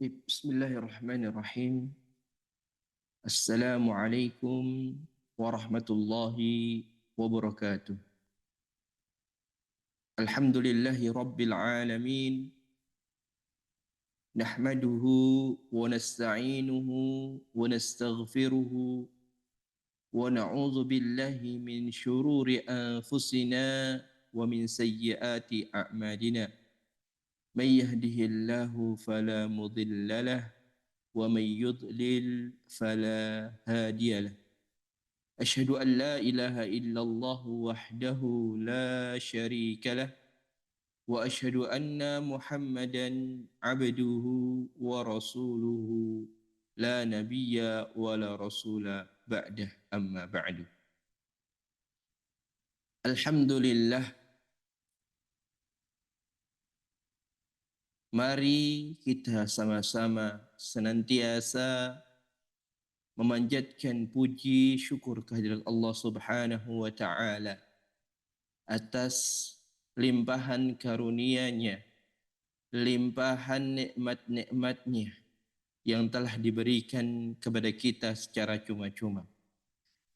Bismillahirrahmanirrahim. Assalamualaikum warahmatullahi wabarakatuh. Alhamdulillahi rabbil alamin. Nahmaduhu wa nasta'inuhu wa nastaghfiruhu wa na'udzu billahi min syururi anfusina wa min sayyiati a'malina. May yahdihillahu fala mudilla lahu ومن يضلل فلا هادي له أشهد أن لا إله إلا الله وحده لا شريك له وأشهد أن محمدا عبده ورسوله لا نبي ولا رسول بعده أما بعد. الحمد لله. Mari kita sama-sama senantiasa memanjatkan puji syukur kehadirat Allah Subhanahu wa taala atas limpahan karunia-Nya, limpahan nikmat-nikmat-Nya yang telah diberikan kepada kita secara cuma-cuma.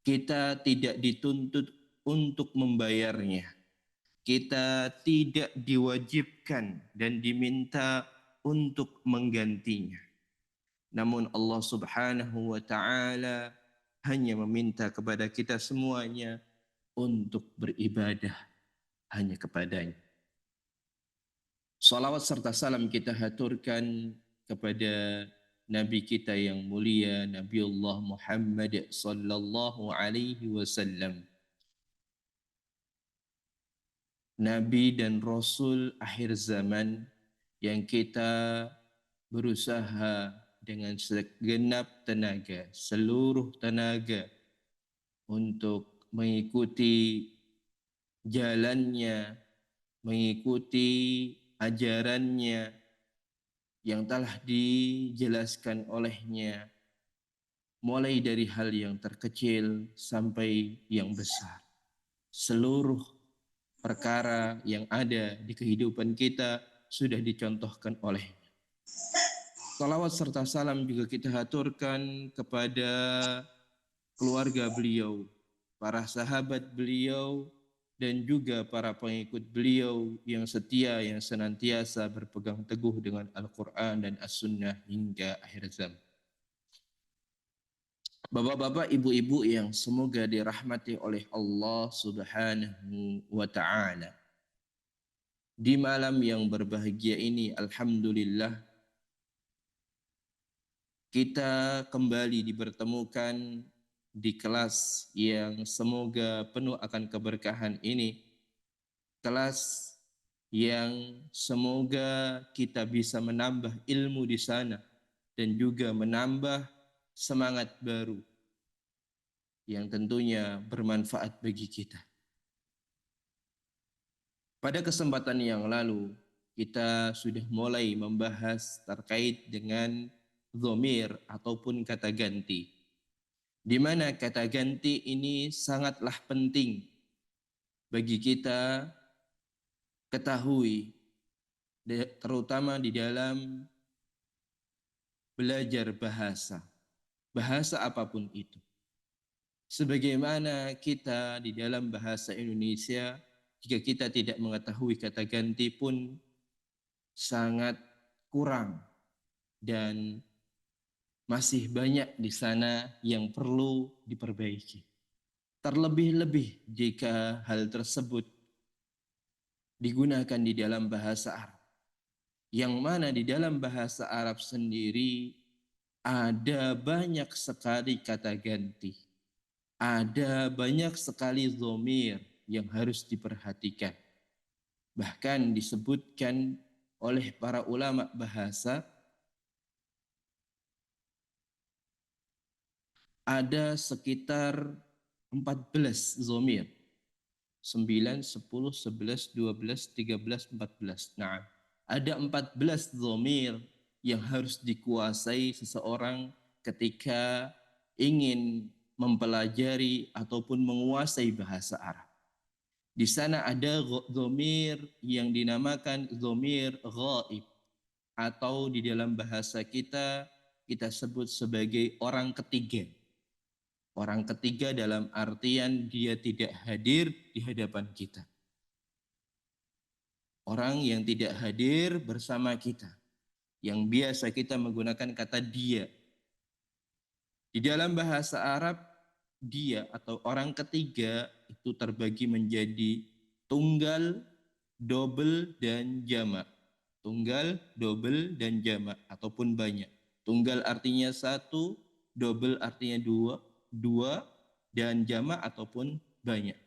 Kita tidak dituntut untuk membayarnya. Kita tidak diwajibkan dan diminta untuk menggantinya. Namun Allah Subhanahu wa taala hanya meminta kepada kita semuanya untuk beribadah hanya kepadanya. Salawat serta salam kita haturkan kepada Nabi kita yang mulia, Nabiullah Muhammad sallallahu alaihi wasallam. Nabi dan Rasul akhir zaman yang kita berusaha dengan segenap tenaga, seluruh tenaga untuk mengikuti jalannya, mengikuti ajarannya yang telah dijelaskan olehnya, mulai dari hal yang terkecil sampai yang besar. Seluruh perkara yang ada di kehidupan kita sudah dicontohkan olehnya. Salawat serta salam juga kita haturkan kepada keluarga beliau, para sahabat beliau, dan juga para pengikut beliau yang setia, yang senantiasa berpegang teguh dengan Al-Quran dan As-Sunnah hingga akhir zaman. Bapak-bapak, ibu-ibu yang semoga dirahmati oleh Allah Subhanahu wa ta'ala. Di malam yang berbahagia ini, alhamdulillah, kita kembali dipertemukan di kelas yang semoga penuh akan keberkahan ini. Kelas yang semoga kita bisa menambah ilmu di sana dan juga menambah semangat baru yang tentunya bermanfaat bagi kita. Pada kesempatan yang lalu, kita sudah mulai membahas terkait dengan dhamir ataupun kata ganti. Di mana kata ganti ini sangatlah penting bagi kita ketahui, terutama di dalam belajar bahasa. Bahasa apapun itu. Sebagaimana kita di dalam bahasa Indonesia, jika kita tidak mengetahui kata ganti pun sangat kurang dan masih banyak di sana yang perlu diperbaiki. Terlebih-lebih jika hal tersebut digunakan di dalam bahasa Arab. Yang mana di dalam bahasa Arab sendiri ada banyak sekali kata ganti. Ada banyak sekali dhamir yang harus diperhatikan. Bahkan disebutkan oleh para ulama bahasa ada sekitar 14 dhamir. 9, 10, 11, 12, 13, 14. Nah, ada 14 dhamir yang harus dikuasai seseorang ketika ingin mempelajari ataupun menguasai bahasa Arab. Di sana ada dhamir yang dinamakan dhamir ghaib. atau di dalam bahasa kita sebut sebagai orang ketiga. Orang ketiga dalam artian dia tidak hadir di hadapan kita. Orang yang tidak hadir bersama kita, yang biasa kita menggunakan kata dia. Di dalam bahasa Arab, dia atau orang ketiga itu terbagi menjadi tunggal, double, dan jamak. Tunggal, double, dan jamak ataupun banyak. Tunggal artinya satu, double artinya dua, dan jamak ataupun banyak.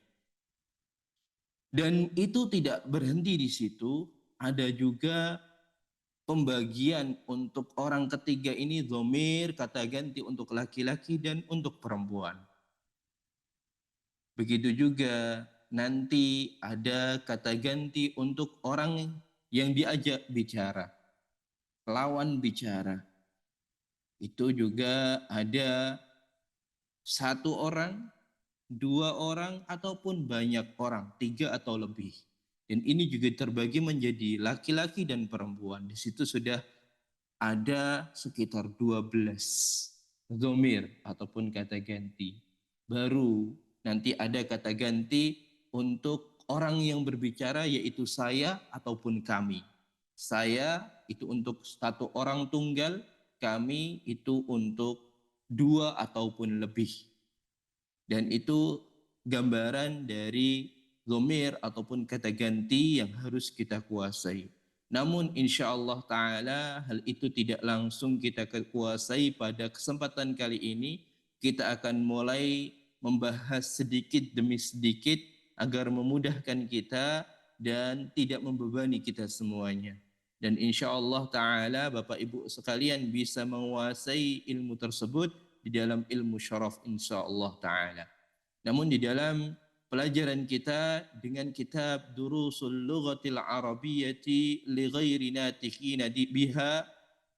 Dan itu tidak berhenti di situ, ada juga pembagian untuk orang ketiga ini dhamir, kata ganti untuk laki-laki dan untuk perempuan. Begitu juga nanti ada kata ganti untuk orang yang diajak bicara, lawan bicara. Itu juga ada satu orang, dua orang, ataupun banyak orang, tiga atau lebih. Dan ini juga terbagi menjadi laki-laki dan perempuan. Di situ sudah ada sekitar 12 dhamir ataupun kata ganti. Baru nanti ada kata ganti untuk orang yang berbicara, yaitu saya ataupun kami. Saya itu untuk satu orang tunggal, kami itu untuk dua ataupun lebih. Dan itu gambaran dari dhamir ataupun kata ganti yang harus kita kuasai. Namun insya Allah Ta'ala hal itu tidak langsung kita kuasai pada kesempatan kali ini. Kita akan mulai membahas sedikit demi sedikit agar memudahkan kita dan tidak membebani kita semuanya. Dan insya Allah Ta'ala Bapak Ibu sekalian bisa menguasai ilmu tersebut di dalam ilmu syaraf insya Allah Ta'ala. Namun di dalam pelajaran kita dengan kitab Durusul Lughatil Arabiyyati li ghairi natiqina biha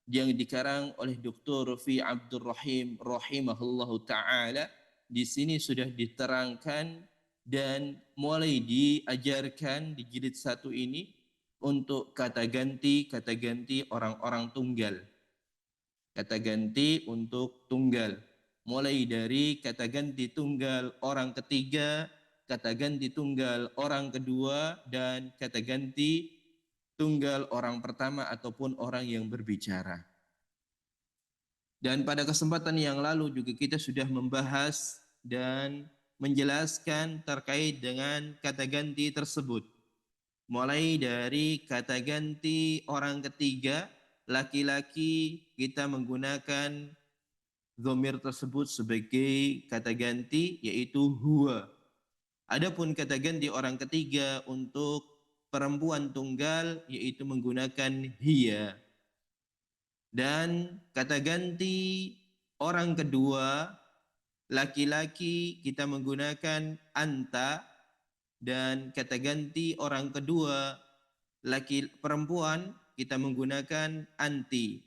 yang dikarang oleh Dr. Fi Abdul Rahim rahimahullahu taala, di sini sudah diterangkan dan mulai diajarkan di jilid 1 ini untuk kata ganti orang-orang tunggal. Kata ganti untuk tunggal. Mulai dari kata ganti tunggal orang ketiga, kata ganti tunggal orang kedua, dan kata ganti tunggal orang pertama ataupun orang yang berbicara. Dan pada kesempatan yang lalu juga kita sudah membahas dan menjelaskan terkait dengan kata ganti tersebut. Mulai dari kata ganti orang ketiga, laki-laki kita menggunakan dhamir tersebut sebagai kata ganti, yaitu huwa. Adapun kata ganti orang ketiga untuk perempuan tunggal yaitu menggunakan hiya. Dan kata ganti orang kedua laki-laki kita menggunakan anta, dan kata ganti orang kedua perempuan kita menggunakan anti.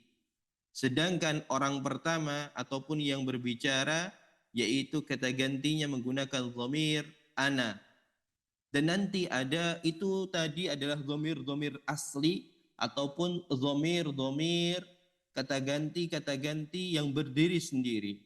Sedangkan orang pertama ataupun yang berbicara yaitu kata gantinya menggunakan dhamir ana. Dan nanti ada itu tadi adalah dhamir-dhamir asli ataupun dhamir-dhamir kata ganti yang berdiri sendiri.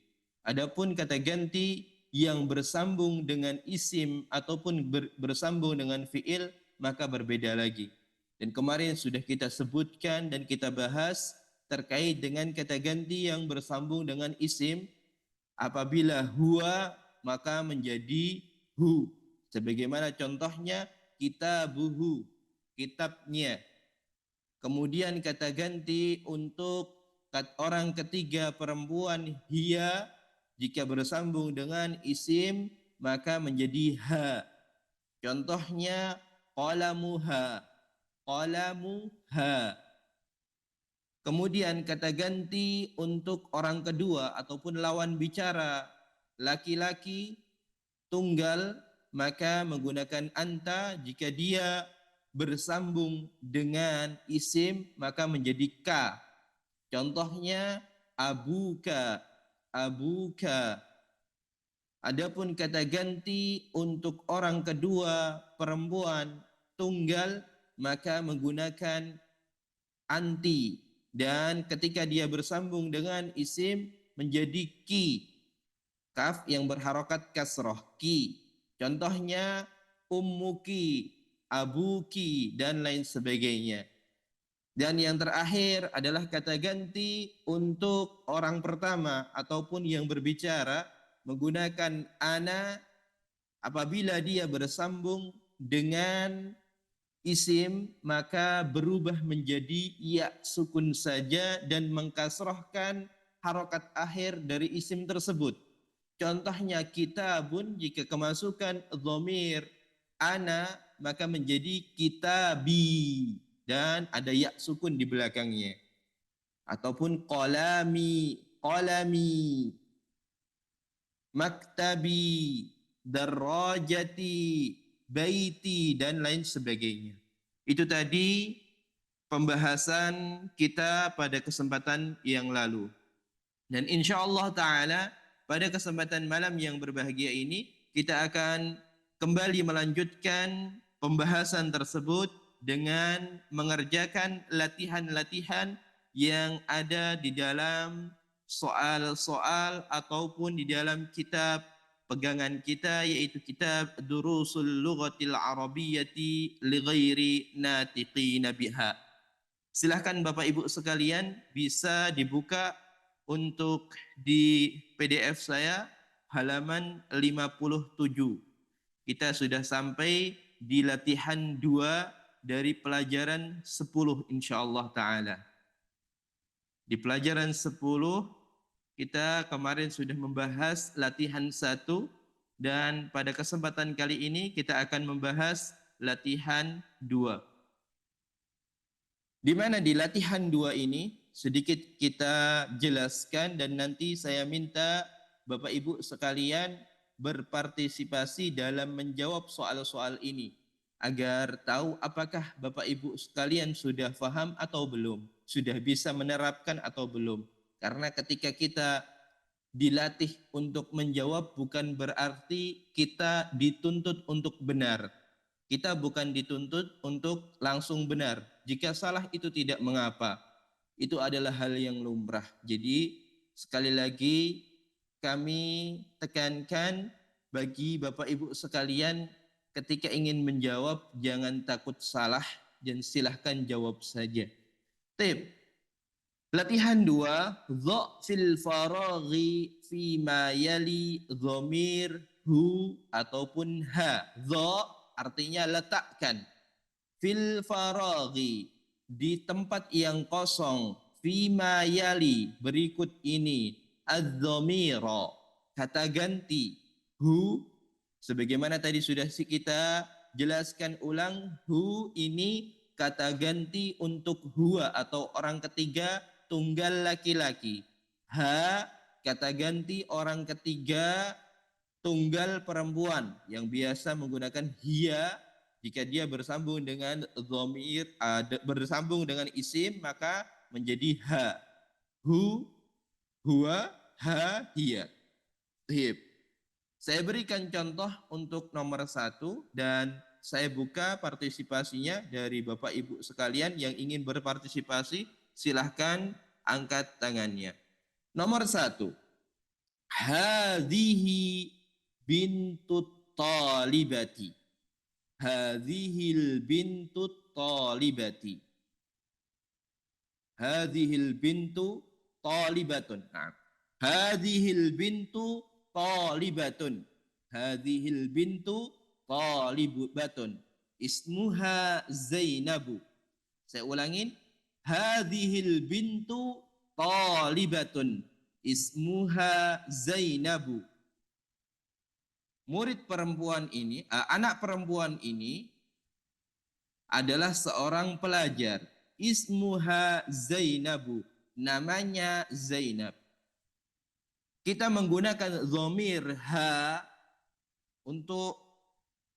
Adapun kata ganti yang bersambung dengan isim ataupun bersambung dengan fiil maka berbeda lagi. Dan kemarin sudah kita sebutkan dan kita bahas terkait dengan kata ganti yang bersambung dengan isim. Apabila huwa maka menjadi hu. Sebagaimana contohnya kitabuhu, kitabnya. Kemudian kata ganti untuk orang ketiga perempuan hiya, jika bersambung dengan isim maka menjadi ha. Contohnya qalamuha, qalamuha. Kemudian kata ganti untuk orang kedua ataupun lawan bicara laki-laki tunggal maka menggunakan anta, jika dia bersambung dengan isim maka menjadi ka. Contohnya abuka, abuka. Adapun kata ganti untuk orang kedua perempuan tunggal maka menggunakan anti. dan ketika dia bersambung dengan isim menjadi ki, kaf yang berharokat kasroh, ki. Contohnya ummuki, abuki, dan lain sebagainya. Dan yang terakhir adalah kata ganti untuk orang pertama ataupun yang berbicara menggunakan ana apabila dia bersambung dengan isim maka berubah menjadi ya sukun saja dan mengkasrohkan harokat akhir dari isim tersebut. Contohnya kitabun, jika kemasukan dhamir ana maka menjadi kitabi dan ada ya sukun di belakangnya. Ataupun qalami, qalami, maktabi, darajati, baiti, dan lain sebagainya. Itu tadi pembahasan kita pada kesempatan yang lalu. Dan insya Allah Ta'ala pada kesempatan malam yang berbahagia ini kita akan kembali melanjutkan pembahasan tersebut dengan mengerjakan latihan-latihan yang ada di dalam soal-soal ataupun di dalam kitab pegangan kita, yaitu kitab Durusul Lughatil Arabiyyati li ghairi natiqina biha. Silahkan Bapak Ibu sekalian bisa dibuka untuk di PDF saya halaman 57. Kita sudah sampai di latihan 2 dari pelajaran 10 insyaallah ta'ala. Di pelajaran 10 kita kemarin sudah membahas latihan 1 dan pada kesempatan kali ini kita akan membahas latihan 2. Di mana di latihan 2 ini sedikit kita jelaskan dan nanti saya minta Bapak Ibu sekalian berpartisipasi dalam menjawab soal-soal ini agar tahu apakah Bapak Ibu sekalian sudah paham atau belum, sudah bisa menerapkan atau belum. Karena ketika kita dilatih untuk menjawab bukan berarti kita dituntut untuk benar. Kita bukan dituntut untuk langsung benar. Jika salah itu tidak mengapa. Itu adalah hal yang lumrah. Jadi sekali lagi kami tekankan bagi Bapak Ibu sekalian ketika ingin menjawab jangan takut salah dan silahkan jawab saja. Tip. Latihan 2, dha fil faraghi fi ma yali dhamir hu ataupun ha. Dha artinya letakkan. Fil faraghi di tempat yang kosong. Fi ma yali berikut ini. Az-dhamira kata ganti. Hu sebagaimana tadi sudah kita jelaskan ulang. Hu ini kata ganti untuk huwa atau orang ketiga tunggal laki-laki. Ha kata ganti orang ketiga tunggal perempuan yang biasa menggunakan hiya jika dia bersambung dengan dhamir, bersambung dengan isim maka menjadi ha. Hu, huwa, ha, hiya. Hib. Saya berikan contoh untuk nomor 1 dan saya buka partisipasinya dari Bapak Ibu sekalian yang ingin berpartisipasi. Silahkan angkat tangannya. Nomor 1. Hadhihi bintut talibati. Hadhihil bintut talibati. Hadhihil bintu talibatun. Nah. Hadhihil bintu talibatun. Hadhihil bintu talibatun. Ismuha Zainabu. Saya ulangin. Hadhihil bintu talibatun. Ismuha Zainabu. Murid perempuan ini, anak perempuan ini adalah seorang pelajar. Ismuha Zainabu. Namanya Zainab. Kita menggunakan dhamir ha untuk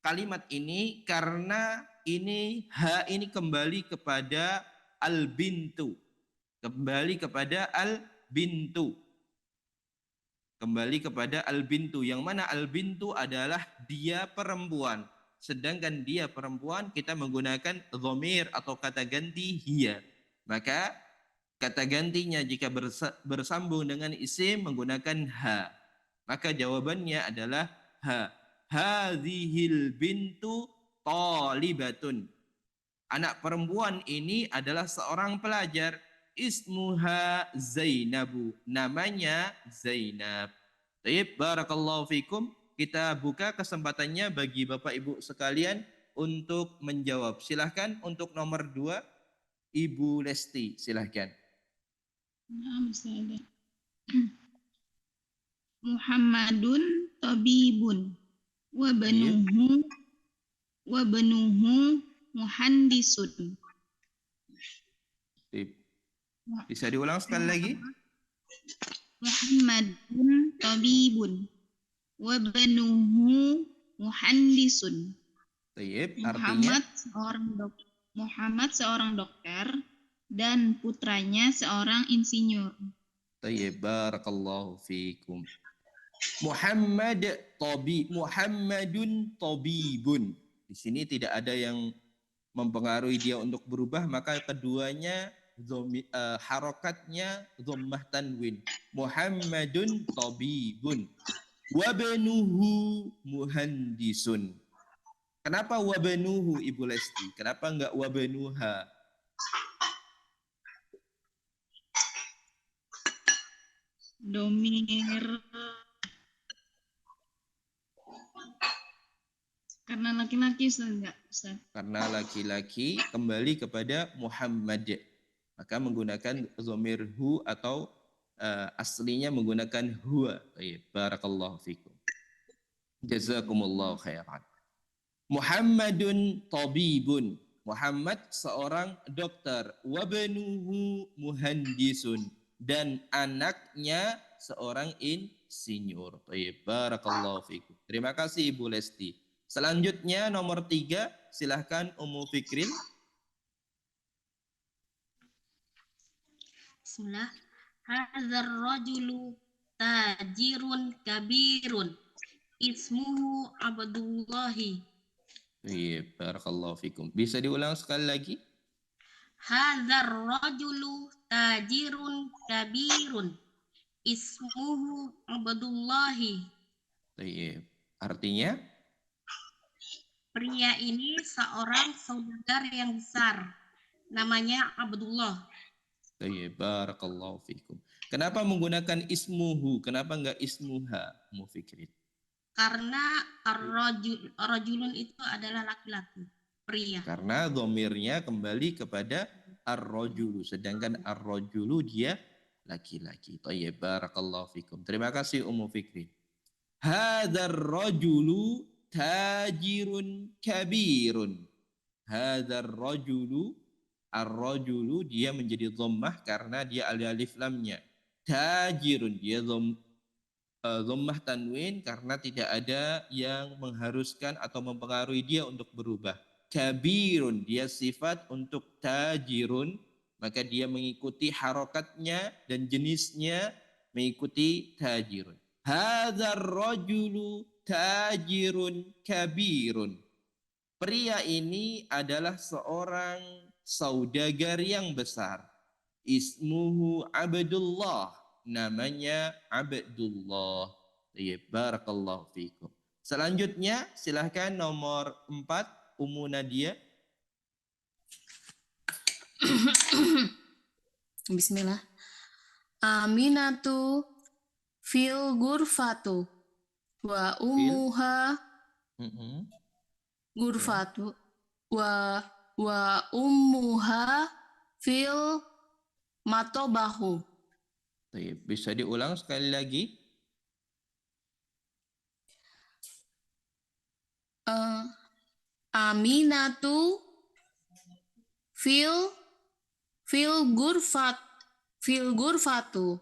kalimat ini karena ini ha ini kembali kepada al-bintu. Kembali kepada al-bintu. Kembali kepada al-bintu. Yang mana al-bintu adalah dia perempuan. Sedangkan dia perempuan kita menggunakan dhamir atau kata ganti hiya. Maka Kata gantinya jika bersambung dengan isim menggunakan ha. Maka jawabannya adalah ha. Hadhil bintu talibatun. Anak perempuan ini adalah seorang pelajar. Ismuha Zainabu. Namanya Zainab. Baik, barakallahu fikum. Kita buka kesempatannya bagi Bapak Ibu sekalian untuk menjawab. Silahkan untuk nomor 2, Ibu Lesti. Silahkan. Muhammadun tabibun wa banuhu muhandisun. Bisa diulang sekali lagi? Muhammadun tabibun wa banuhu muhandisun. Artinya Muhammad seorang dokter dan putranya seorang insinyur. Barakallahu fikum. Muhammadun tabibun. Di sini tidak ada yang mempengaruhi dia untuk berubah, maka keduanya harokatnya dhammah tanwin. Muhammadun tabibun. Wabanuhu muhandisun. Kenapa wabanuhu, Ibu Lesti? Kenapa enggak wabanuha? Domir karena laki-laki, Ustaz. Karena laki-laki kembali kepada Muhammad. Maka menggunakan dhamir hu atau aslinya menggunakan huwa. Barakallahu fikum. Jazakumullahu khairan. Muhammadun tabibun. Muhammad seorang dokter. Wabanuhu muhandisun. Dan anaknya seorang insinyur. Barakallahu fikum. Terima kasih Ibu Lesti. Selanjutnya nomor 3, silahkan Ummu Fikrin. Bismillah. Hadzal rajulu tajirun kabirun. Ismuhu Abdullahi. Barakallahu fikum. Bisa diulang sekali lagi? Hadzal rajulu tajirun kabirun. Ismuhu Abdullahi. Artinya? Pria ini seorang saudagar yang besar. Namanya Abdullah. Barakallahu fikum. Kenapa menggunakan ismuhu? Kenapa enggak ismuha, Ummu Fikrin? Karena ar-rajulun itu adalah laki-laki, pria. Karena dhamirnya kembali kepada ar-rajulu, sedangkan ar-rajulu dia laki-laki. Barakallahu fikum. Terima kasih Ummu Fikri. Hadzal rajulu tajirun kabirun. Hadzal rajulu, ar-rajulu dia menjadi dhammah karena dia alif lamnya. Tajirun dia dhammah tanwin karena tidak ada yang mengharuskan atau mempengaruhi dia untuk berubah. Kabirun dia sifat untuk tajirun, maka dia mengikuti harokatnya dan jenisnya mengikuti tajirun. Hadzal rajulu tajirun kabirun. Pria ini adalah seorang saudagar yang besar. Ismuhu Abdullah. Namanya Abdullah. Barakallahu fikum. Selanjutnya silahkan nomor 4 Ummu Nadia. Bismillah. Aminatu fil gurfatu wa ummuha gurfatu wa ummuha fil matobahu. Bisa diulang sekali lagi? Aminatu fil gurfatu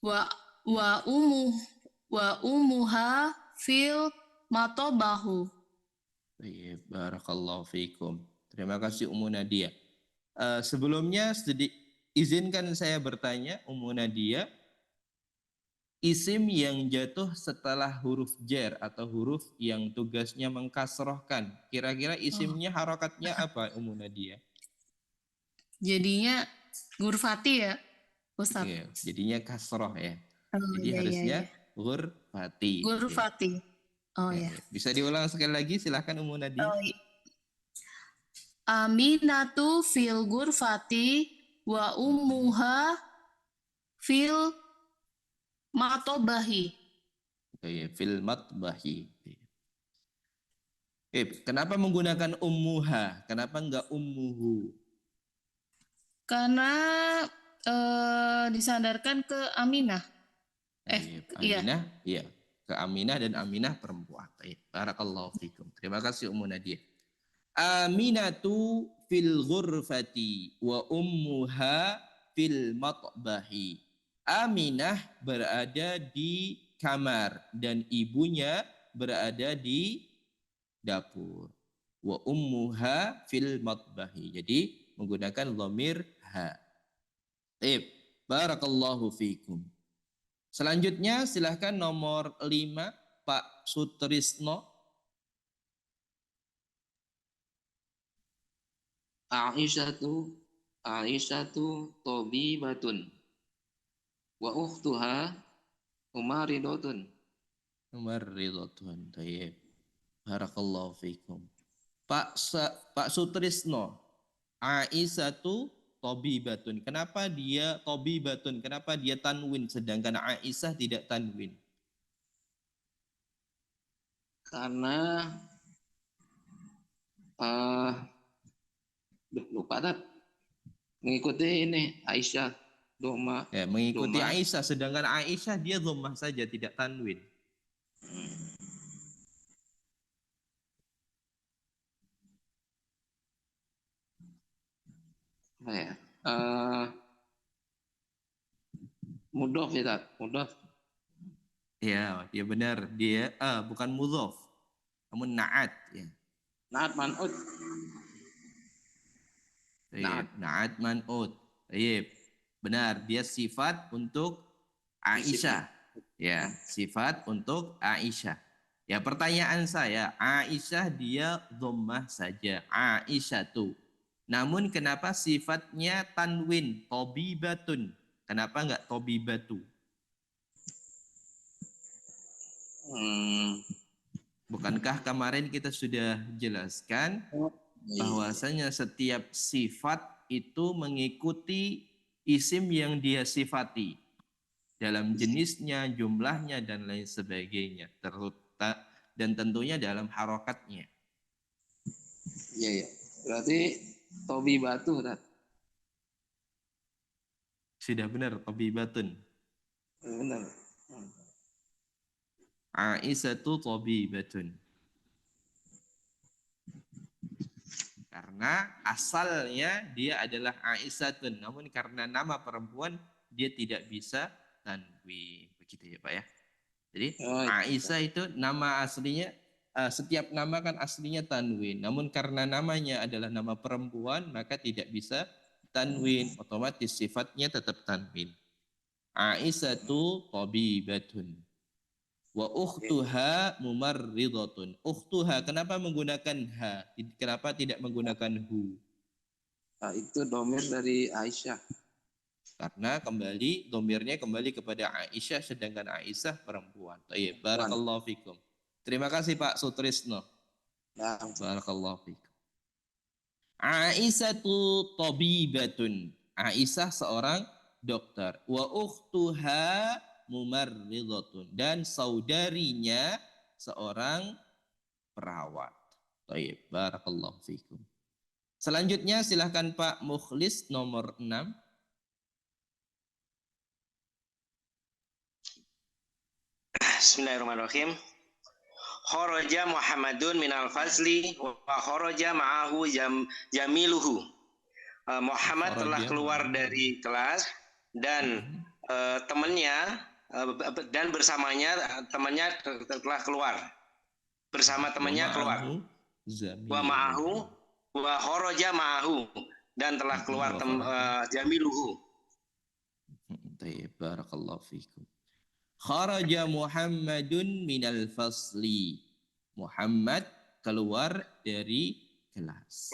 wa ummuha fil matobahu. Barakallahu fikum. Terima kasih Ummu Nadia. Sebelumnya izinkan saya bertanya Ummu Nadia, isim yang jatuh setelah huruf jar atau huruf yang tugasnya mengkasrohkan, kira-kira isimnya harokatnya apa Ummu Nadia? Jadinya gurfati ya? Ustaz. Iya, jadinya kasroh ya. Oh, Jadi iya, iya, harusnya iya. ghurfati. Iya. Ghurfati. Oh Ya, ya. ya. Bisa diulang sekali lagi, silahkan Ummu Nadia. Oh, iya. Aminatu fil ghurfati wa ummuha fil matobahi. Iya, fil matbahi. Kenapa menggunakan ummuha? Kenapa enggak ummuhu? Karena disandarkan ke Aminah. Baik, Iya. Aminah, iya. Ke Aminah dan Aminah perempuan. Baik, barakallahu fikum. Terima kasih Ummu Nadia. Aminatu fil ghurfati wa ummuha fil matbahi. Aminah berada di kamar dan ibunya berada di dapur. Wa ummuha fil matbahi. Jadi menggunakan dhamir ha. Baik, barakallahu fikum. Selanjutnya silahkan nomor 5 Pak Sutrisno. Aisyatu Aisyatu tabibatun wa ukhtuha umaridatun. Nomor ridotun. Tayyib. Barakallahu fikum. Pak Sutrisno. Aisyatu tabibatun. Kenapa dia tabibatun? Kenapa dia tanwin sedangkan Aisyah tidak tanwin? Karena lupa tak mengikuti ini Aisyah doma Ya, mengikuti doma. Aisyah sedangkan Aisyah dia dhammah saja tidak tanwin. Apa ya? Mudhof ya tak? Mudhof. Ya, dia benar. Dia bukan mudhof. Namun na'at ya. Naat man'ud. Tayyib. Na'at man'ud. Tayyib. Benar, dia sifat untuk Aisyah. Ya, sifat untuk Aisyah. Ya, pertanyaan saya, Aisyah dia dhammah saja. Aisyah tuh. Namun kenapa sifatnya tanwin, tobibatun? Kenapa enggak tobibatu? Bukankah kemarin kita sudah jelaskan bahwasanya setiap sifat itu mengikuti isim yang dia sifati dalam jenisnya, jumlahnya dan lain sebagainya, dan tentunya dalam harokatnya. Iya ya. Berarti tobi batu tak? Sudah benar, tabibatun. Benar. Aisyatu tabibatun. Karena asalnya dia adalah Aisyatun, namun karena nama perempuan dia tidak bisa tanwin. Begitu ya Pak ya. Jadi Aisyah itu nama aslinya, setiap nama kan aslinya tanwin. Namun karena namanya adalah nama perempuan maka tidak bisa tanwin. Otomatis sifatnya tetap tanwin. Aisyatu tabibatun. Wa ukhtuha mumarridatun. Ukhtuha, kenapa menggunakan ha? Kenapa tidak menggunakan hu? Nah, itu domir dari Aisyah. Karena domirnya kembali kepada Aisyah, sedangkan Aisyah perempuan. Tayyib, barakallahu fikum. Terima kasih Pak Sutrisno. Nah, barakallahu fikum. Aisyatu tabibatun. Aisyah seorang dokter. Wa ukhtuha mumarridatun, dan saudarinya seorang perawat. Baik, barakallahu fikum. Selanjutnya silahkan Pak Mukhlis nomor 6. Bismillahirrahmanirrahim. Kharaja Muhammadun minal fazli wa kharaja ma'ahu jamiluhu. Muhammad telah keluar dari kelas dan temannya dan bersamanya temannya telah keluar. Bersama temannya keluar. Wa ma'ahu wa kharaja ma'ahu, dan telah keluar jamiluhu. Baik, barakallahu fikum. Kharaja Muhammadun minal fasli. Muhammad keluar dari kelas.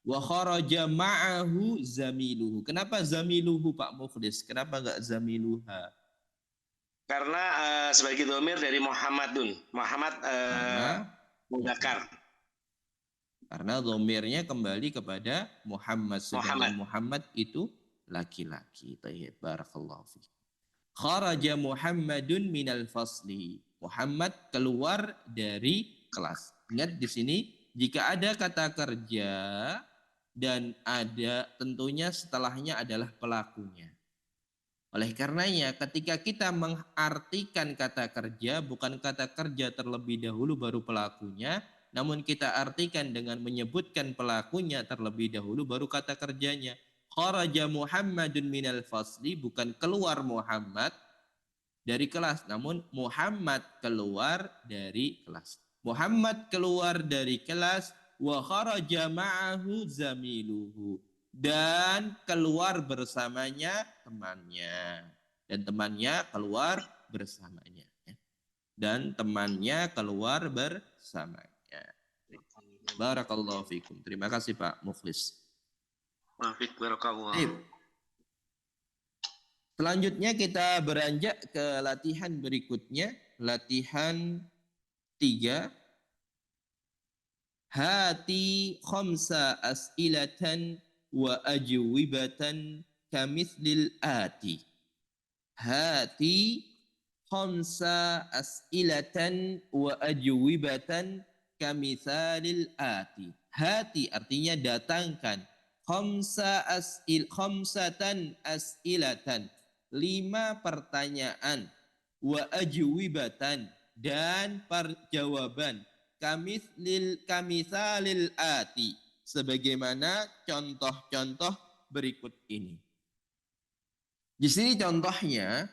Wa kharaja ma'ahu zamiluhu. Kenapa zamiluhu Pak Mukhlis? Kenapa enggak zamiluha? Karena sebagai domir dari Muhammadun. Muhammad Mudzakkar. Karena domirnya kembali kepada Muhammad. Sedangkan Muhammad itu laki-laki. Tayyib, barakallahu fiik. Kharaja Muhammadun minal fasli. Muhammad keluar dari kelas. Ingat di sini, jika ada kata kerja dan ada tentunya setelahnya adalah pelakunya. Oleh karenanya ketika kita mengartikan kata kerja, bukan kata kerja terlebih dahulu baru pelakunya, namun kita artikan dengan menyebutkan pelakunya terlebih dahulu baru kata kerjanya. Kharaja Muhammadun minal fasli, bukan keluar Muhammad dari kelas, namun Muhammad keluar dari kelas. Muhammad keluar dari kelas, wa kharaja ma'ahu zamiluhu, dan keluar bersamanya temannya, dan temannya keluar bersamanya, dan temannya keluar bersamanya. Barakallahu fikum. Terima kasih Pak Mukhlis. Maafik barakallah. Selanjutnya kita beranjak ke latihan berikutnya, latihan 3. Hati khamsa as'ilatan wa ajwibatan kamithlil ati. Hati khamsa as'ilatan wa ajwibatan kamithalil ati. Hati artinya datangkan. Khamsatan as'ilatan. 5 pertanyaan. Wa ajwibatan, dan perjawaban. Kamithalil ati, sebagaimana contoh-contoh berikut ini. Di sini contohnya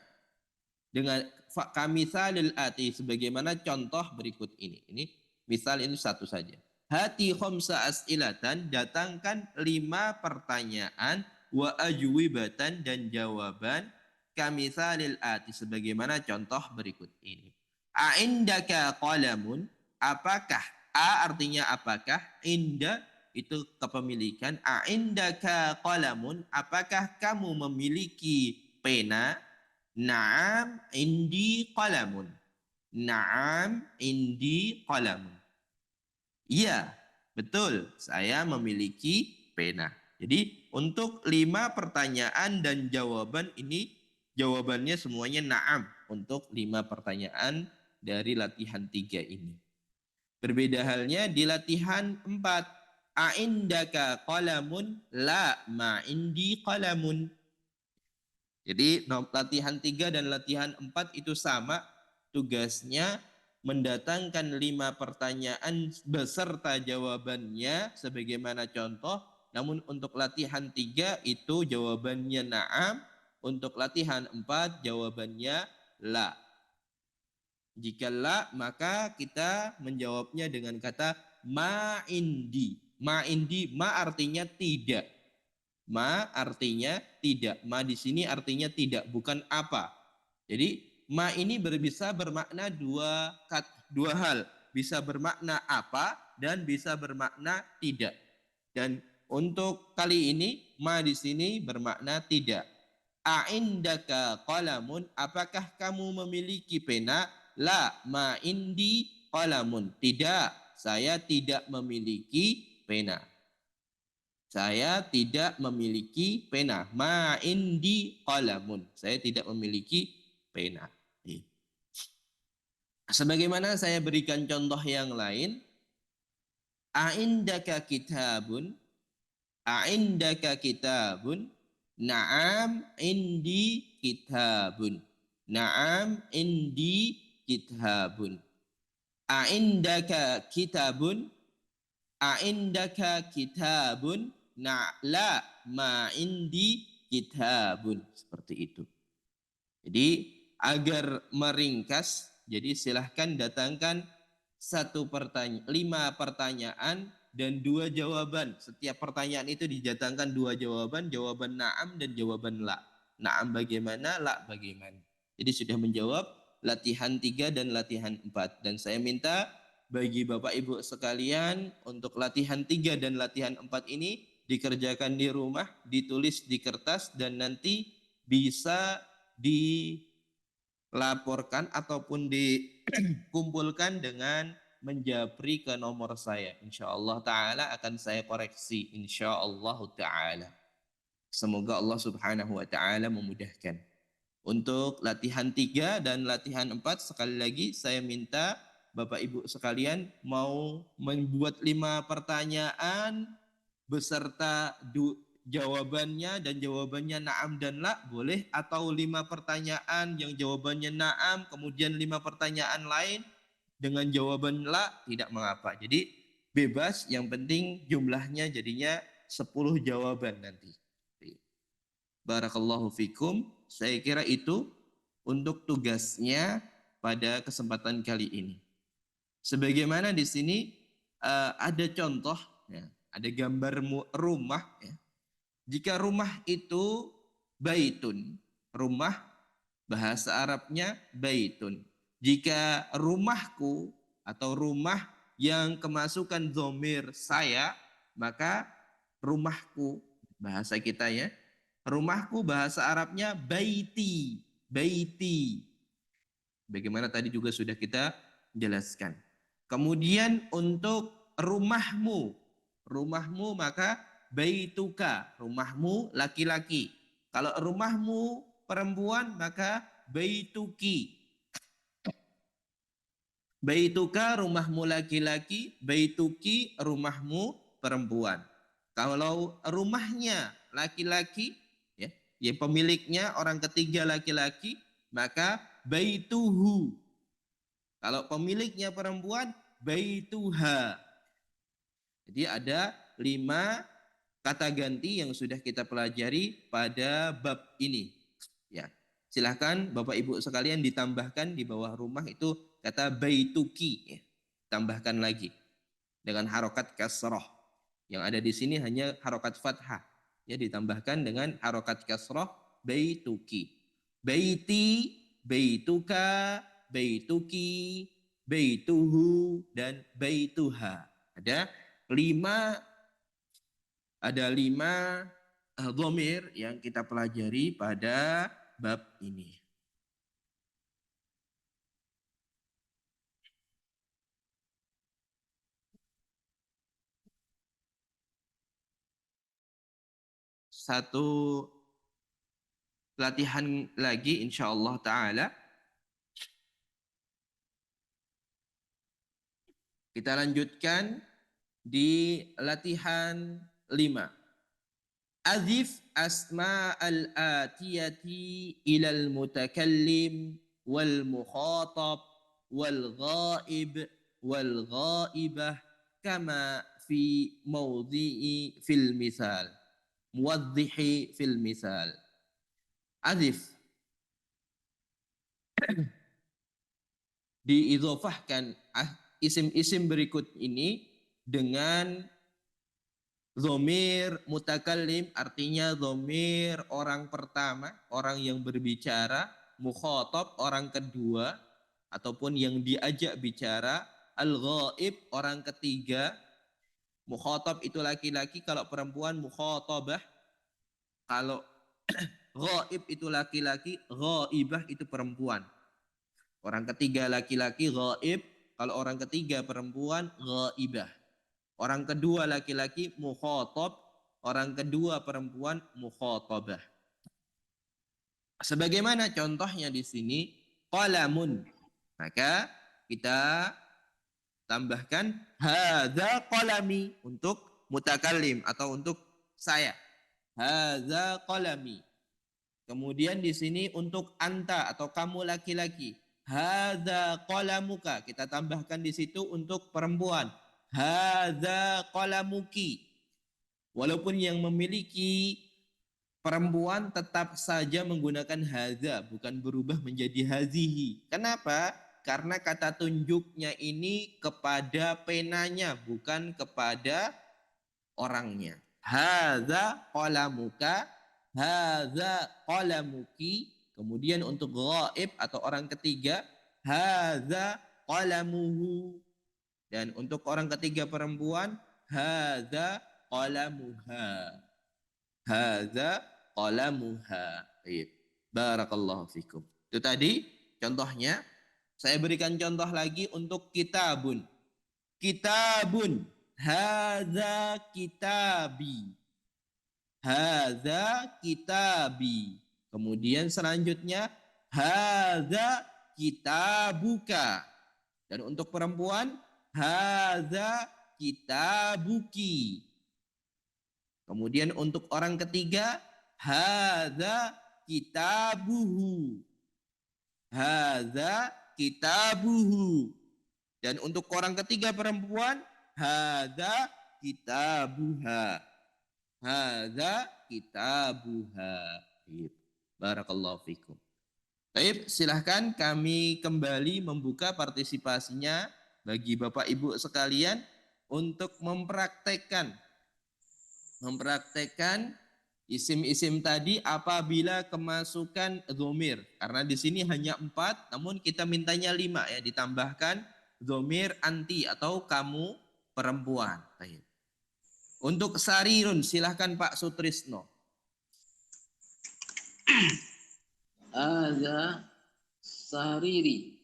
dengan kamithalil ati, sebagaimana contoh berikut ini. Ini misal ini satu saja. Hati khamsa as'ilatan, datangkan 5 pertanyaan, wa ajwibatan, dan jawaban, kamithalil ati, sebagaimana contoh berikut ini. A'indaka qalamun, apakah, a artinya apakah, inda itu kepemilikan, a'indaka qalamun, apakah kamu memiliki pena, na'am indi qalamun, na'am indi qalamun, iya betul saya memiliki pena. Jadi untuk 5 pertanyaan dan jawaban ini, jawabannya semuanya na'am untuk 5 pertanyaan dari latihan 3 ini. Berbeda halnya di latihan 4. A'indaka qalamun, la ma indi qalamun. Jadi latihan 3 dan latihan 4 itu sama. Tugasnya mendatangkan 5 pertanyaan beserta jawabannya sebagaimana contoh. Namun untuk latihan 3 itu jawabannya na'am. Untuk latihan 4 jawabannya la. Jika la, maka kita menjawabnya dengan kata ma indi. Ma indi, ma artinya tidak. Ma artinya tidak. Ma di sini artinya tidak, bukan apa. Jadi ma ini bisa bermakna dua hal. Bisa bermakna apa dan bisa bermakna tidak. Dan untuk kali ini ma di sini bermakna tidak. A'indaka qalamun, apakah kamu memiliki pena? La ma indi qalamun, tidak, saya tidak memiliki pena. Saya tidak memiliki pena. Ma indi qalamun, saya tidak memiliki pena. Sebagaimana saya berikan contoh yang lain, a'indaka kitabun, a'indaka kitabun, na'am indi kitabun, na'am indi kitabun. A'indaka kitabun, a'indaka kitabun, la ma indi kitabun. Seperti itu. Jadi agar meringkas, jadi silahkan datangkan 5 pertanyaan dan 2 jawaban. Setiap pertanyaan itu didatangkan 2 jawaban, jawaban na'am dan jawaban la. Na'am bagaimana, la bagaimana. Jadi sudah menjawab latihan 3 dan latihan 4. Dan saya minta bagi Bapak Ibu sekalian untuk latihan 3 dan latihan 4 ini dikerjakan di rumah, ditulis di kertas dan nanti bisa dilaporkan ataupun dikumpulkan dengan menjapri ke nomor saya. Insyaallah ta'ala akan saya koreksi. Insyaallah ta'ala. Semoga Allah subhanahu wa ta'ala memudahkan. Untuk latihan 3 dan latihan 4 sekali lagi saya minta Bapak Ibu sekalian mau membuat 5 pertanyaan beserta jawabannya dan jawabannya na'am dan la boleh, atau 5 pertanyaan yang jawabannya na'am kemudian 5 pertanyaan lain dengan jawaban la, tidak mengapa. Jadi bebas, yang penting jumlahnya jadinya 10 jawaban nanti. Barakallahu fikum. Saya kira itu untuk tugasnya pada kesempatan kali ini. Sebagaimana di sini ada contoh, ya, ada gambar rumah. Ya. Jika rumah itu baitun, rumah bahasa Arabnya baitun. Jika rumahku atau rumah yang kemasukan dhamir saya, maka rumahku bahasa kita ya. Rumahku bahasa Arabnya baiti, baiti. Bagaimana tadi juga sudah kita jelaskan. Kemudian untuk rumahmu, rumahmu maka baituka, rumahmu laki-laki. Kalau rumahmu perempuan maka baituki. Baituka rumahmu laki-laki, baituki rumahmu perempuan. Kalau rumahnya laki-laki, ya pemiliknya orang ketiga laki-laki, maka baituhu. Kalau pemiliknya perempuan, baituha. Jadi ada 5 kata ganti yang sudah kita pelajari pada bab ini. Ya, silahkan Bapak Ibu sekalian ditambahkan di bawah rumah itu kata baituki. Ya. Tambahkan lagi dengan harokat kasroh. Yang ada di sini hanya harokat fathah. Ya, ditambahkan dengan harokat kasroh baituki. Baiti, baituka, baituki, baituhu, dan baituha. Ada 5 dhamir yang kita pelajari pada bab ini. Satu latihan lagi insyaallah ta'ala. Kita lanjutkan di latihan 5. Azif asma al-atiyati ilal mutakallim wal mukhatab wal ghaib wal ghaibah kama fi mawdhi'i fil misal. Muwaddihi fil misal. Azif diidhofahkan isim-isim berikut ini dengan dhamir mutakallim, artinya dhamir orang pertama, orang yang berbicara, mukhatab orang kedua ataupun yang diajak bicara, al-ghaib orang ketiga. Mukhatab itu laki-laki, kalau perempuan mukhatabah. Kalau ghaib itu laki-laki, ghaibah itu perempuan. Orang ketiga laki-laki ghaib, kalau orang ketiga perempuan ghaibah. Orang kedua laki-laki mukhatab, orang kedua perempuan mukhatabah. Sebagaimana contohnya di sini qalamun. Maka kita tambahkan hadza qalami untuk mutakallim atau untuk saya. Hadza qalami. Kemudian di sini untuk anta atau kamu laki-laki. Hadza qalamuka. Kita tambahkan di situ untuk perempuan. Hadza qalamuki. Walaupun yang memiliki perempuan tetap saja menggunakan hadza, bukan berubah menjadi hazihi. Kenapa? Karena kata tunjuknya ini kepada penanya, bukan kepada orangnya. Hadza qalamuka, hadza qalamuki. Kemudian untuk ghaib atau orang ketiga, hadza qalamuhu. Dan untuk orang ketiga perempuan, hadza qalamuha. Hadza qalamuha. Baik. Barakallahu fikum. Itu tadi contohnya. Saya berikan contoh lagi untuk kitabun. Kitabun. Hadza kitabi. Hadza kitabi. Kemudian selanjutnya hadza kitabuka. Dan untuk perempuan hadza kitabuki. Kemudian untuk orang ketiga hadza kitabuhu. Hadza kitabuhu. Dan untuk orang ketiga perempuan hadza kitabuha. Hadza kitabuha. Barakallahu fikum. Baik, silahkan kami kembali membuka partisipasinya bagi Bapak Ibu sekalian untuk mempraktekkan isim-isim tadi apabila kemasukan dhamir. Karena di sini hanya 4, namun kita mintanya 5 ya, ditambahkan dhamir anti atau kamu perempuan. Baik. Untuk sarirun silahkan Pak Sutrisno. Hadza sariri.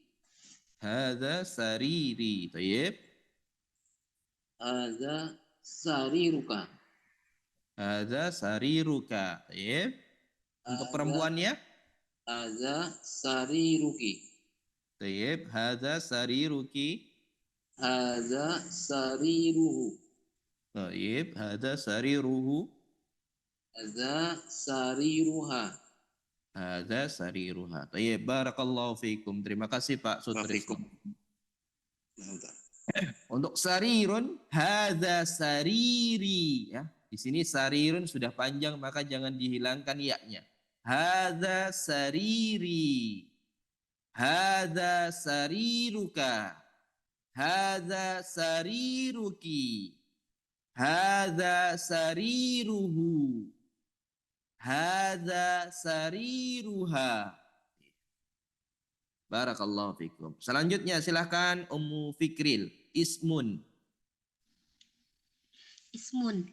Hadza sariri. Baik. Hadza sariruka. Hadza sariruka. Baik. Untuk perempuannya? Hadza sariruki. Baik. Hadza sariruki. Hadza sariruhu. Baik. Hadza sariruhu. Hadza sariruha. Hadza sariruha. Baik. Barakallahu fikum. Terima kasih Pak Sutrisno. Untuk sarirun, hadza sariri ya. Di sini sarirun sudah panjang maka jangan dihilangkan ya-nya. Hadza sariri. Hadza sariruka. Hadza sariruki. Hadza sariruhu. Hadza sariruha. Barakallahu fikum. Selanjutnya silahkan Ummu Fikril. Ismun. Ismun.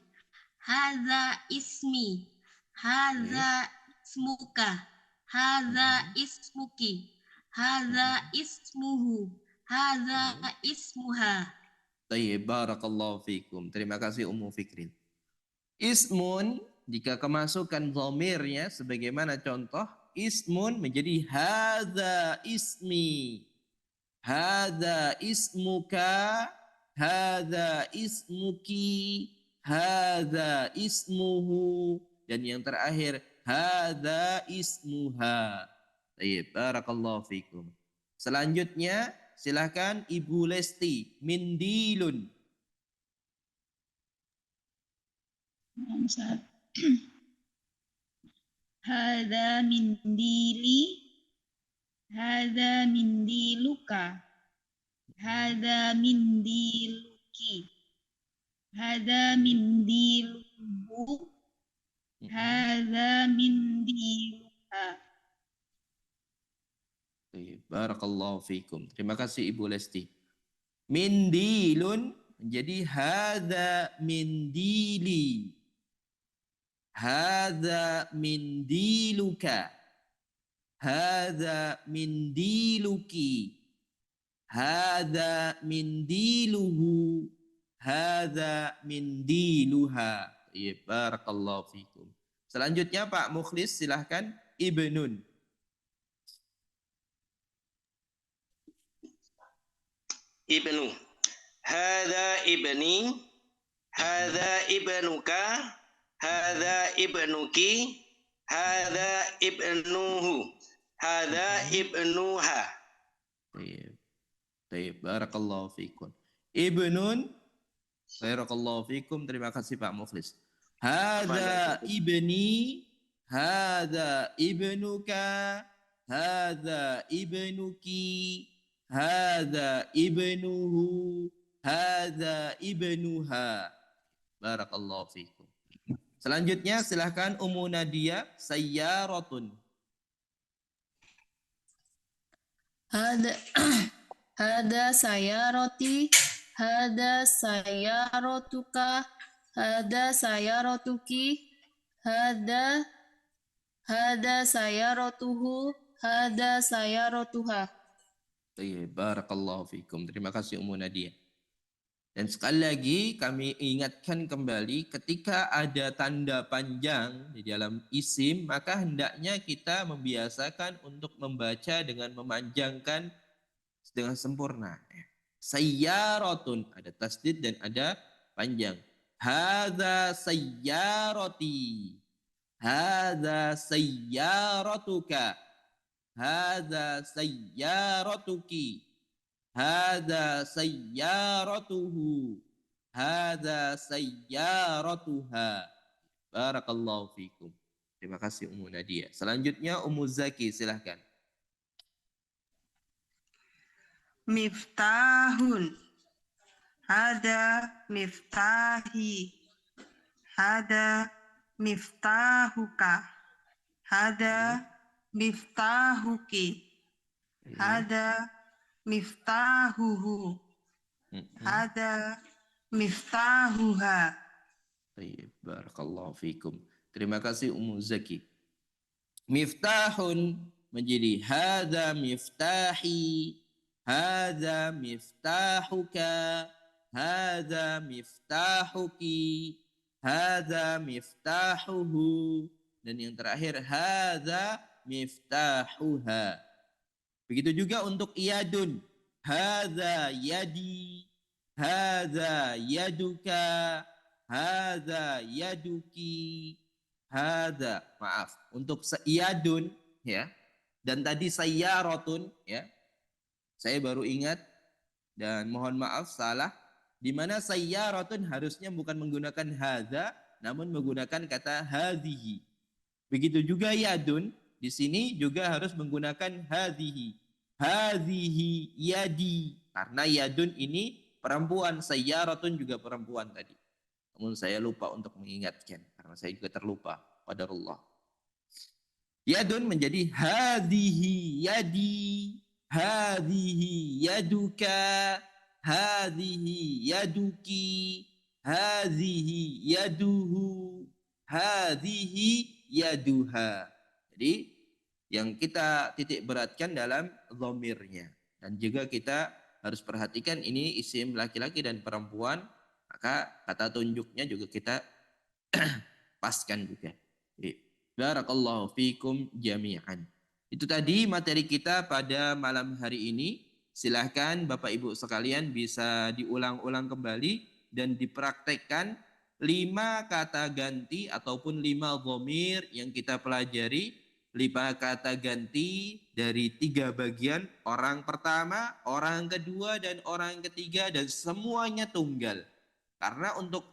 Hadza ismi. Hadza ismuka. Hadza ismuki. Hadza ismuhu. Hadza ismuha. Tayyib, barakallahu fikum. Terima kasih Ummu Fikril. Ismun, jika kemasukan dhamirnya sebagaimana contoh, ismun menjadi hadza ismi. Hadza ismuka. Hadza ismuki. Hadza ismuhu. Dan yang terakhir, hadza ismuha. Tayyib, barakallahu fikum. Selanjutnya, silahkan Ibu Lesti. Mindilun. Hadza mindili. Hadza mindiluka. Hadza mindiluki. Hadza mindiluhu. Hadza mindiluha. Barakallahu fikum. Terima kasih Ibu Lesti. Mindilun menjadi hadza mindili. Hadza mindiluka. Hadza mindiluki. Hadza mindiluhu. Hadza mindiluha. Barakallahu fikum. Selanjutnya Pak Mukhlis silahkan Ibnun. Ibnu. Hadza ibni. Hadza ibnuka. Hadza ibnuki. Hadza ibnuhu. Hadza ibnuha. Baik, barakallahu fikum. Ibnun. Barakallahu fikum. Terima kasih Pak Mukhlis. Hadza ibni. Hadza ibnuka. Hadza ibnuki. Hadza ibnuhu. Hadza ibnuha. Barakallahu fikum. Selanjutnya silahkan Ummu Nadia. Sayyaratun. Hadza sayarati. hada sayaratuka, hada sayaratuki, hada sayaratuhu, hada sayaratuha. Baik, barakallahu fikum. Terima kasih Ummu Nadia. Dan sekali lagi kami ingatkan kembali, ketika ada tanda panjang di dalam isim, maka hendaknya kita membiasakan untuk membaca dengan memanjangkan dengan sempurna. Sayyaratun, ada tasdid dan ada panjang. Hadza sayyarati. Hadza sayyaratuka. Hadza sayyaratuki. Hadza sayyaratuhu. Hadza sayyaratuha. Barakallahu fikum. Terima kasih Ummu Nadia. Selanjutnya Ummu Zaki, silahkan. Miftahun. Hada miftahi. Hada miftahuka. Hada miftahuki. Hada miftahuhu. Hada miftahuha. Baik, barakallahu fikum. Terima kasih Ummu Zaki. Miftahun menjadi hadza miftahi, hadza miftahuka, hadza miftahuki, hadza miftahuhu, dan yang terakhir hadza miftahuha. Begitu juga untuk iyadun. Hadza yadi, hadza yaduka, hadza yaduki, hadza, maaf, untuk iyadun ya. Dan tadi sayyaratun ya. Saya baru ingat dan mohon maaf salah, di mana sayyaratun harusnya bukan menggunakan hadza namun menggunakan kata hadhihi. Begitu juga yadun, di sini juga harus menggunakan hadhihi. Hadhihi yadi. Karena yadun ini perempuan, sayyaratun juga perempuan tadi. Namun saya lupa untuk mengingatkan karena saya juga terlupa. Qadarullah. Yadun menjadi hadhihi yadi, hadhihi yaduka, hadhihi yaduki, hadhihi yaduhu, hadhihi yaduha. Jadi yang kita titik beratkan dalam dhamirnya. Dan juga kita harus perhatikan ini isim laki-laki dan perempuan, maka kata tunjuknya juga kita paskan juga. Barakallahu fikum jami'an. Itu tadi materi kita pada malam hari ini. Silahkan Bapak Ibu sekalian bisa diulang-ulang kembali dan dipraktekkan 5 kata ganti ataupun 5 dhamir yang kita pelajari. 5 kata ganti dari 3 bagian, orang pertama, orang kedua, dan orang ketiga, dan semuanya tunggal. Karena untuk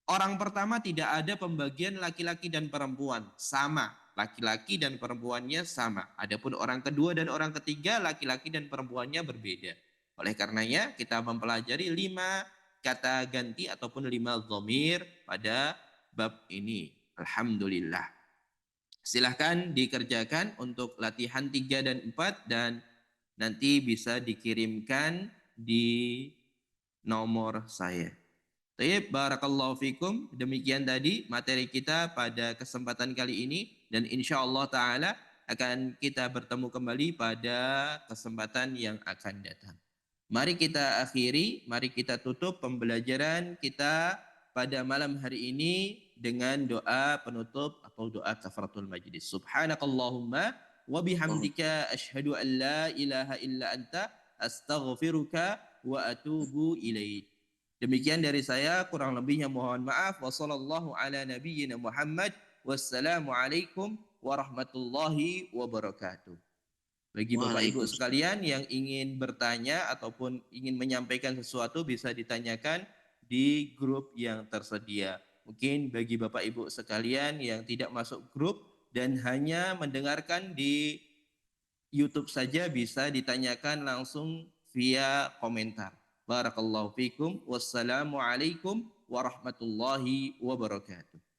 orang pertama tidak ada pembagian laki-laki dan perempuan, sama. Laki-laki dan perempuannya sama. Adapun orang kedua dan orang ketiga, laki-laki dan perempuannya berbeda. Oleh karenanya kita mempelajari 5 kata ganti ataupun 5 dhamir pada bab ini. Alhamdulillah. Silahkan dikerjakan untuk latihan 3 dan 4 dan nanti bisa dikirimkan di nomor saya. Baik, barakallahu fikum. Demikian tadi materi kita pada kesempatan kali ini dan insya Allah ta'ala akan kita bertemu kembali pada kesempatan yang akan datang. Mari kita akhiri, mari kita tutup pembelajaran kita pada malam hari ini dengan doa penutup atau doa kafaratul majlis. Subhanakallahumma wa bihamdika asyhadu an la ilaha illa anta astaghfiruka wa atubu ilaik. Demikian dari saya, kurang lebihnya mohon maaf. Wassallallahu ala nabiyyina Muhammad. Wassalamualaikum warahmatullahi wabarakatuh. Bagi Bapak Ibu sekalian yang ingin bertanya ataupun ingin menyampaikan sesuatu bisa ditanyakan di grup yang tersedia. Mungkin bagi Bapak Ibu sekalian yang tidak masuk grup dan hanya mendengarkan di YouTube saja bisa ditanyakan langsung via komentar. Barakallahu fikum. Wassalamualaikum warahmatullahi wabarakatuh.